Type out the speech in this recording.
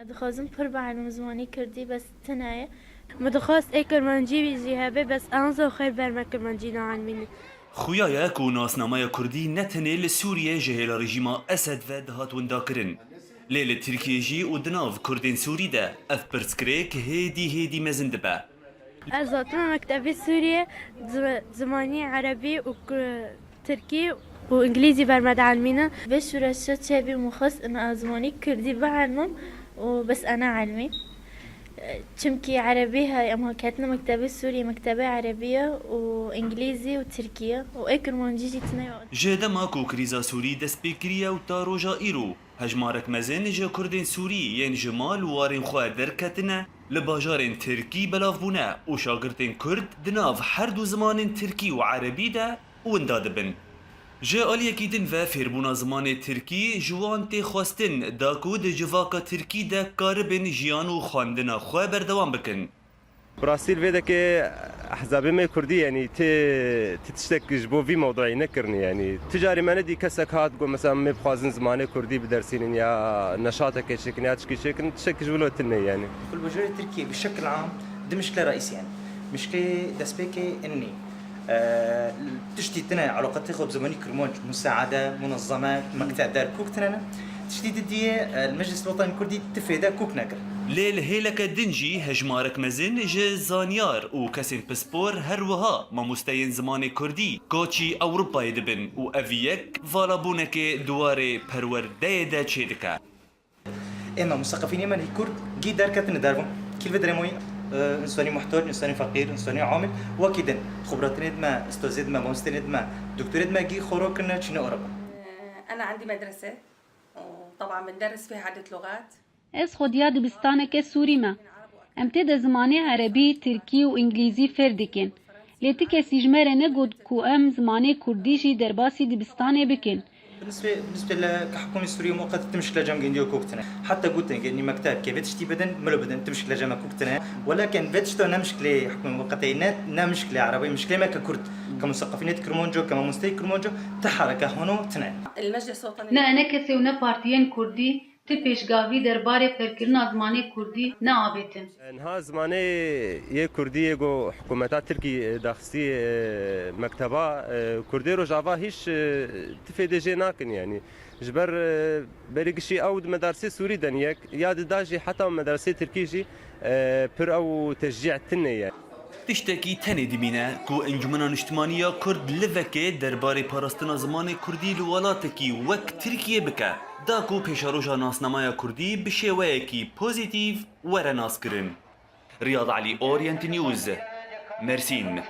دخوازم پر بعلم زمانی کردی بس تنايا مدخواست ای کرمانجی بیجی هبه بس انزو خیر برما کرمانجی نعلمینه خویایە و ناسنامەیە کوردی نەتەنێ لە سووریە ji hêla rejîma Esed ve dihat windakirin. Lê li Tirkiyê jî û di nav Kurdên Sûrî de ev pirsgirêk hêdî hêdî mezin dibe. ازاتنا مكتبي سوريا زماني عربي وتركي وانجليزي برمد علمينا بس ورشت شابي مخص انا زماني كردي بعلمم وبس انا علمي چمكي عربي هاي اما كاتنا مكتبي سوري مكتبة عربية وانجليزي وتركيا واكرمانجي جيتنا Ji dema ku krîza Sûrî dest pê kiriye û ta roja îro hejmarek mezin ji Kurdên Sûrî yên ji mal û warên xwe derketine li bajarên Tirkî belav bûne û şagirtên Kurd di nav her du zimanên Tirkî û Erebî de winda dibin. Ji aliyekî din ve fêrbûna zimanê Tirkî ji wan tê xwestin da ku di civaka Tirkî de karibin jiyan û xwendina xwe berdewam bikin. براسيل فيدك احزاب ما كردي يعني تشتك جبو في موضوعي نكرني يعني تجاري ما ندي كسك هات قول مثلا ما بخوازن زمانه كردي بدرسين يا نشاطك شكل يا تشكي شكل تشك جبلو تني يعني في البجورة التركية بشكل عام دي مشكلة رئيسية يعني مشكلة دسبيكي اني تشتي تنا علاقات تاخذ بزماني كرمونج مساعدة منظمات مقطع دار كوك تنا تشتي دي المجلس الوطني الكردي تفيدا كوك ناكر Lêl hêleke din jî hejmarek mezin ji zanyar û kesên pispor her wiha mamosteyên zimanê Kurdî koçî Ewropayê dibin û ev yek valabûnekê duwarê perwerdeyê de çê dike. اما مثقفين يمن الكرد جي دار كاتن دارهم كل بدرموي انساني محتاج انساني فقير انساني عامل واكيد خبراتنا ما استاذ ما ماستر ما دكتور ما جي خوراكنا شنو اوروبا انا عندي مدرسه وطبعا بندرس فيها عده لغات از خودیا دبستانک سوری ما ام تد زمانه عربی ترکی و انگلیزی فردکن لیتی کسی جمره نگود کو ام زمانه کردی جی در باسی دبستانه بکن بالنسبه لكحكومه سوريه مؤقته تمشي لجام جنديو كوكتنا حتى قلت اني مكتب كيف تشتي بدن ملو بدن تمشي لجام كوكتنا ولكن بتشتو نمشكله حكومه مؤقته نمشكله عربي مشكله ما ككرد كمثقفين كرمونجو كما مستي كرمونجو تحركه هونو تنا المجلس الوطني نه انا کسی و نه پارتیین کردی تی پیشگاوی درباره فرکرنا زمانه کردی نه آبیتن انها زمانه يه كردي يجو حكومات تركي داخسي مكتبه كردي رجعوا هيش تفيد جيناكن يعني جبر بريقشي او مدارسي سوري دنيك ياد داجي حتى مدارسي تركيجي بر او تشجيع تني يعني Tiştekî tenê dibîne ku Encumena Niştimaniya Kurd li vekê derbarê parastina zimanê Kurdî li welatekî wek Tirkiye bike. Da ku pêşaroja nasnamaya Kurdî bi şêweyekî pozîtîv were naskirin. Riyad Alî, Orient News, Mersin.